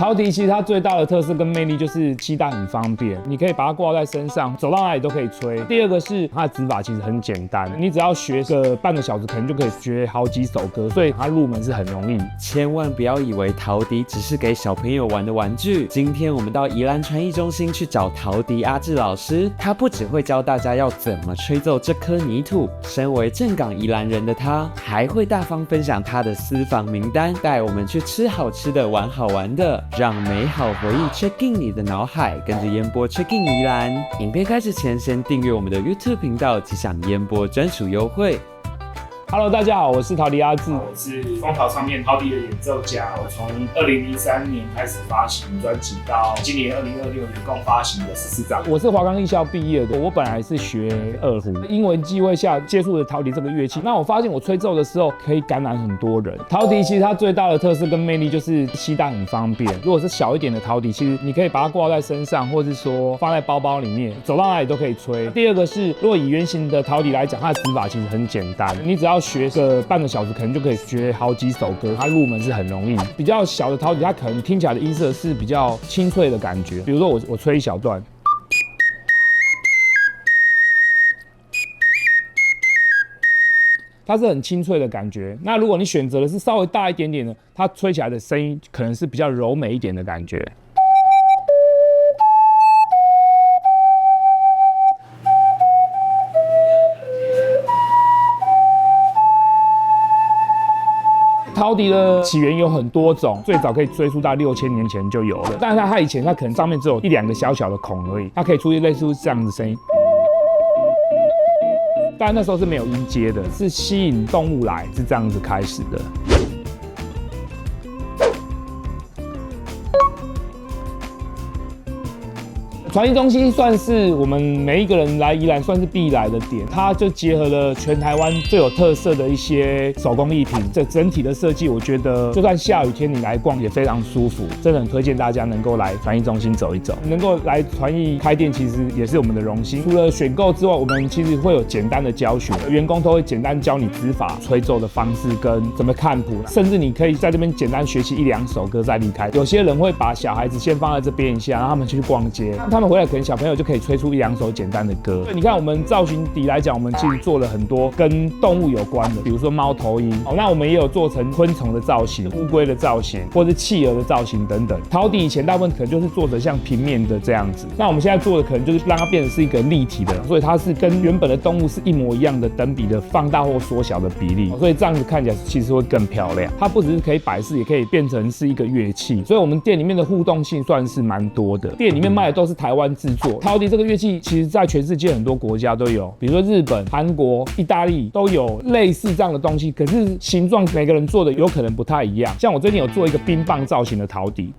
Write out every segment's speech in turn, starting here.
陶笛其实它最大的特色跟魅力就是携带很方便，你可以把它挂在身上，走到哪里都可以吹。第二个是它的指法其实很简单，你只要学个半个小时，可能就可以学好几首歌，所以它入门是很容易。千万不要以为陶笛只是给小朋友玩的玩具。今天我们到宜兰传艺中心去找陶笛阿志老师，他不只会教大家要怎么吹奏这颗泥土，身为正港宜兰人的他，还会大方分享他的私房名单，带我们去吃好吃的、玩好玩的，让美好回忆 check in 你的脑海，跟着烟波 check in 宜兰。影片开始前，先订阅我们的 YouTube 频道，即享烟波专属优惠。Hello， 大家好，我是陶笛阿志，我是风陶唱片陶笛的演奏家。我从2003年开始发行专辑，到今年2026年共发行的14张。我是华冈艺校毕业的，我本来是学二胡，因缘际会下接触了陶笛这个乐器。那我发现我吹奏的时候可以感染很多人。陶笛其实它最大的特色跟魅力就是携带很方便。如果是小一点的陶笛，其实你可以把它挂在身上，或是说放在包包里面，走到哪里都可以吹。第二个是，如果以圆形的陶笛来讲，它的指法其实很简单，你只要学个半个小时，可能就可以学好几首歌，它入门是很容易。比较小的陶笛，它可能听起来的音色是比较清脆的感觉。比如说我吹一小段，它是很清脆的感觉。那如果你选择的是稍微大一点点的，它吹起来的声音可能是比较柔美一点的感觉。陶笛的起源有很多种，最早可以追溯到6000年前就有了，但是它以前它可能上面只有1-2个小小的孔而已，它可以出现类似这样的声音。但那时候是没有音阶的，是吸引动物来，是这样子开始的。传艺中心算是我们每一个人来宜兰算是必来的点，它就结合了全台湾最有特色的一些手工艺品。这整体的设计，我觉得就算下雨天你来逛也非常舒服，真的很推荐大家能够来传艺中心走一走。能够来传艺开店，其实也是我们的荣幸。除了选购之外，我们其实会有简单的教学，员工都会简单教你指法、吹奏的方式跟怎么看谱，甚至你可以在这边简单学习1-2首歌再离开。有些人会把小孩子先放在这边一下，让他们去逛街。他们回来可能小朋友就可以吹出1-2首简单的歌。所以你看，我们造型笛来讲，我们其实做了很多跟动物有关的，比如说猫头鹰。那我们也有做成昆虫的造型、乌龟的造型，或是企鹅的造型等等。陶笛以前大部分可能就是做成像平面的这样子，那我们现在做的可能就是让它变成是一个立体的，所以它是跟原本的动物是一模一样的等比的放大或缩小的比例，所以这样子看起来其实会更漂亮。它不只是可以摆饰，也可以变成是一个乐器，所以我们店里面的互动性算是蛮多的。店里面卖的都是台湾制作。陶笛这个乐器，其实在全世界很多国家都有，比如说日本、韩国、意大利都有类似这样的东西，可是形状每个人做的有可能不太一样。像我最近有做一个冰棒造型的陶笛。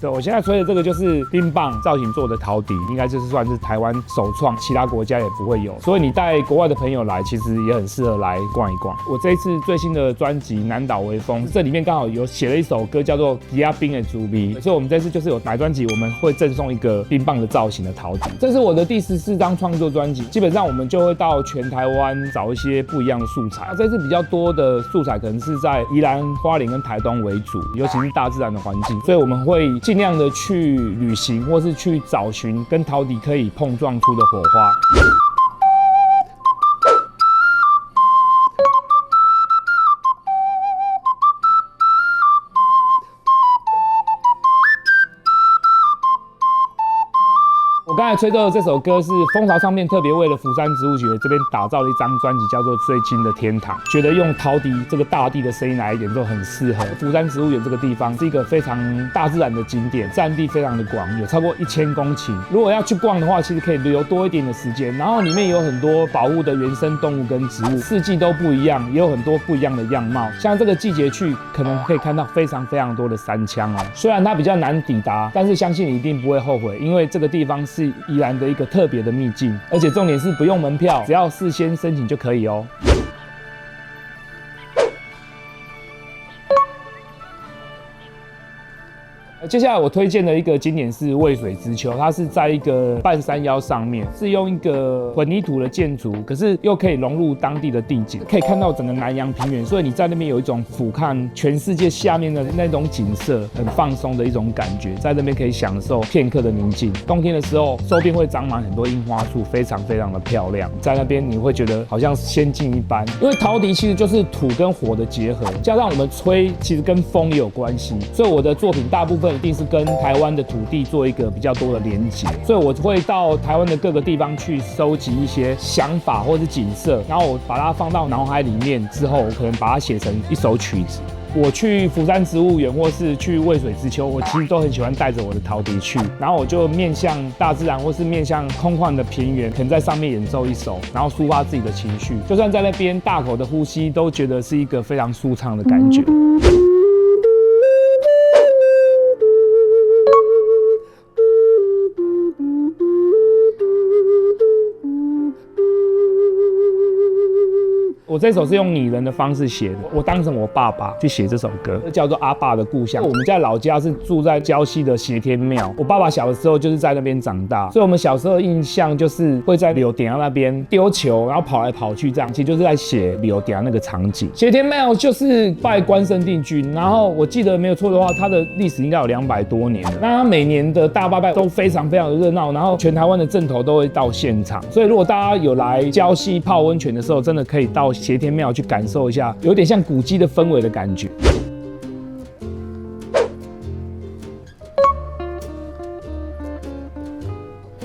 对，我现在吹的这个就是冰棒造型做的陶笛，应该就是算是台湾首创，其他国家也不会有。所以你带国外的朋友来，其实也很适合来逛一逛。我这一次最新的专辑《南岛微风》，这里面刚好有写了一首歌叫做《吉亚冰的竹鼻》，所以我们这次就是有买专辑，我们会赠送一个冰棒的造型的陶笛。这是我的第14张创作专辑，基本上我们就会到全台湾找一些不一样的素材。这次比较多的素材可能是在宜兰、花莲跟台东为主，尤其是大自然的环境，所以我们会尽量的去旅行，或是去找寻跟陶笛可以碰撞出的火花。我刚才吹奏的这首歌是风潮唱片特别为了福山植物学这边打造了一张专辑，叫做《最近的天堂》。觉得用陶笛这个大地的声音来演奏很适合。福山植物园这个地方是一个非常大自然的景点，占地非常的广，有超过1000公顷。如果要去逛的话，其实可以留多一点的时间。然后里面有很多保护的原生动物跟植物，四季都不一样，也有很多不一样的样貌。像这个季节去，可能可以看到非常多的山羌哦。虽然它比较难抵达，但是相信你一定不会后悔，因为这个地方是宜兰的一个特别的秘境，而且重点是不用门票，只要事先申请就可以哦。接下来我推荐的一个景点是渭水之丘，它是在一个半山腰上面，是用一个混凝土的建筑，可是又可以融入当地的地景，可以看到整个南洋平原，所以你在那边有一种俯瞰全世界下面的那种景色，很放松的一种感觉，在那边可以享受片刻的宁静。冬天的时候，周边会长满很多樱花树，非常非常的漂亮，在那边你会觉得好像仙境一般，因为陶笛其实就是土跟火的结合，加上我们吹其实跟风也有关系，所以我的作品大部分一定是跟台湾的土地做一个比较多的连结，所以我会到台湾的各个地方去收集一些想法或是景色，然后我把它放到脑海里面之后，我可能把它写成一首曲子。我去福山植物园或是去渭水之丘，我其实都很喜欢带着我的陶笛去，然后我就面向大自然或是面向空旷的平原，可能在上面演奏一首，然后抒发自己的情绪，就算在那边大口的呼吸，都觉得是一个非常舒畅的感觉。我这首是用拟人的方式写的，我当成我爸爸去写这首歌，叫做《阿爸的故乡》。我们家老家是住在礁溪的协天庙，我爸爸小的时候就是在那边长大，所以我们小时候的印象就是会在柳点那边丢球，然后跑来跑去这样，其实就是在写柳点那个场景。协天庙就是拜关圣帝君，然后我记得没有错的话，它的历史应该有200多年了。那它每年的大拜拜都非常非常的热闹，然后全台湾的镇头都会到现场，所以如果大家有来礁溪泡温泉的时候，真的可以到协天庙去感受一下，有点像古迹的氛围的感觉。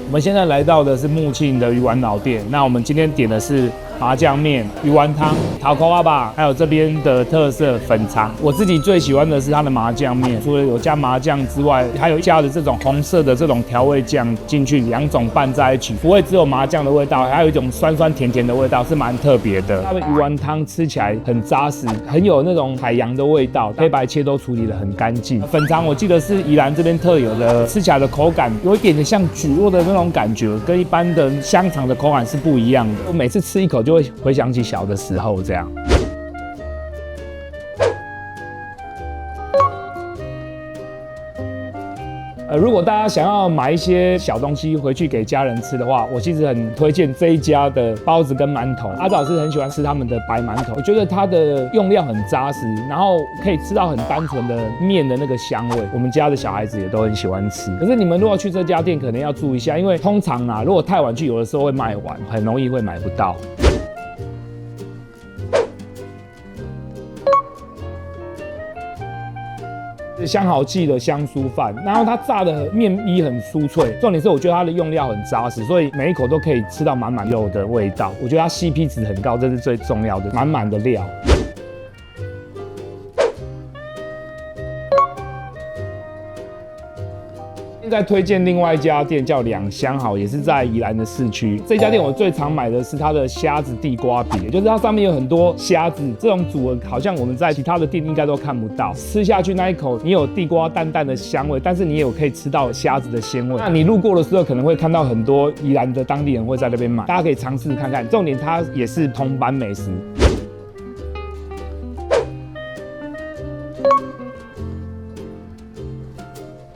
我们现在来到的是木庆的鱼丸老店，那我们今天点的是麻酱面、鱼丸汤、桃扣阿爸，还有这边的特色粉肠。我自己最喜欢的是它的麻酱面，除了有加麻酱之外，还有加的这种红色的这种调味酱进去，2种拌在一起，不会只有麻酱的味道，还有一种酸酸甜甜的味道，是蛮特别的。它的鱼丸汤吃起来很扎实，很有那种海洋的味道，黑白切都处理得很干净。粉肠我记得是宜兰这边特有的，吃起来的口感有一点点像蒟蒻的那种感觉，跟一般的香肠的口感是不一样的。我每次吃一口就会回想起小的时候这样。如果大家想要买一些小东西回去给家人吃的话，我其实很推荐这一家的包子跟馒头。阿早是很喜欢吃他们的白馒头，我觉得它的用料很扎实，然后可以吃到很单纯的面的那个香味。我们家的小孩子也都很喜欢吃。可是你们如果去这家店，可能要注意一下，因为通常如果太晚去，有的时候会卖完，很容易会买不到。香好记的香酥饭，然后它炸的面衣很酥脆，重点是我觉得它的用料很扎实，所以每一口都可以吃到满满肉的味道。我觉得它 CP 值很高，这是最重要的，满满的料。现在推荐另外一家店叫两香好，也是在宜兰的市区。这家店我最常买的是它的虾子地瓜饼，就是它上面有很多虾子，这种组合好像我们在其他的店应该都看不到。吃下去那一口，你有地瓜淡淡的香味，但是你也有可以吃到虾子的鲜味。那你路过的时候可能会看到很多宜兰的当地人会在那边买，大家可以尝试看看。重点它也是铜板美食。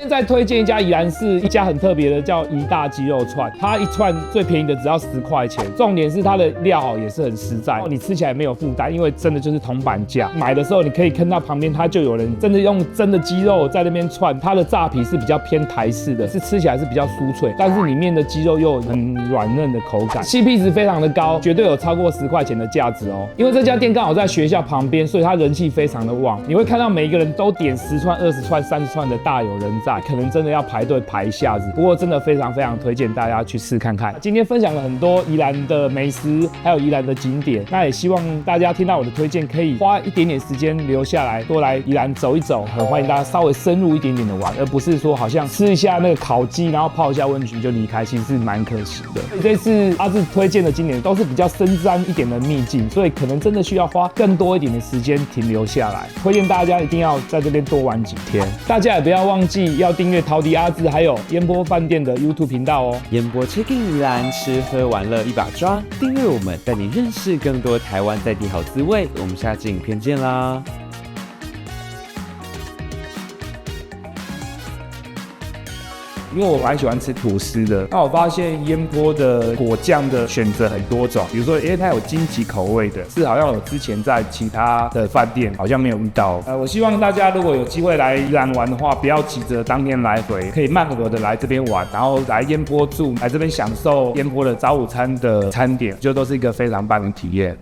现在推荐一家宜兰市一家很特别的，叫宜大鸡肉串。它一串最便宜的只要10块钱，重点是它的料也是很实在，你吃起来没有负担，因为真的就是铜板价。买的时候你可以看到旁边它就有人真的用真的鸡肉在那边串，它的炸皮是比较偏台式的，是吃起来是比较酥脆，但是里面的鸡肉又很软嫩的口感 ，CP 值非常的高，绝对有超过10块钱的价值哦。因为这家店刚好在学校旁边，所以它人气非常的旺，你会看到每一个人都点10串、20串、30串的大有人在。可能真的要排队排一下子，不过真的非常非常推荐大家去试看看。今天分享了很多宜兰的美食，还有宜兰的景点，那也希望大家听到我的推荐，可以花一点点时间留下来，多来宜兰走一走。很欢迎大家稍微深入一点点的玩，而不是说好像吃一下那个烤鸡，然后泡一下温泉就离开，其实是蛮可惜的。所以这次阿志推荐的景点都是比较深山一点的秘境，所以可能真的需要花更多一点的时间停留下来。推荐大家一定要在这边多玩几天，大家也不要忘记要订阅陶笛阿志还有烟波饭店的 YouTube 频道哦。烟波 Check in 宜兰，吃喝玩乐一把抓，订阅我们，带你认识更多台湾在地好滋味。我们下期影片见啦！因为我蛮喜欢吃吐司的。那我发现烟波的果酱的选择很多种，比如说，因为它有荆棘口味的，是好像我之前在其他的饭店好像没有遇到。我希望大家如果有机会来宜兰玩的话，不要急着当天来回，可以慢和的来这边玩，然后来烟波住，来这边享受烟波的早午餐的餐点，就都是一个非常棒的体验。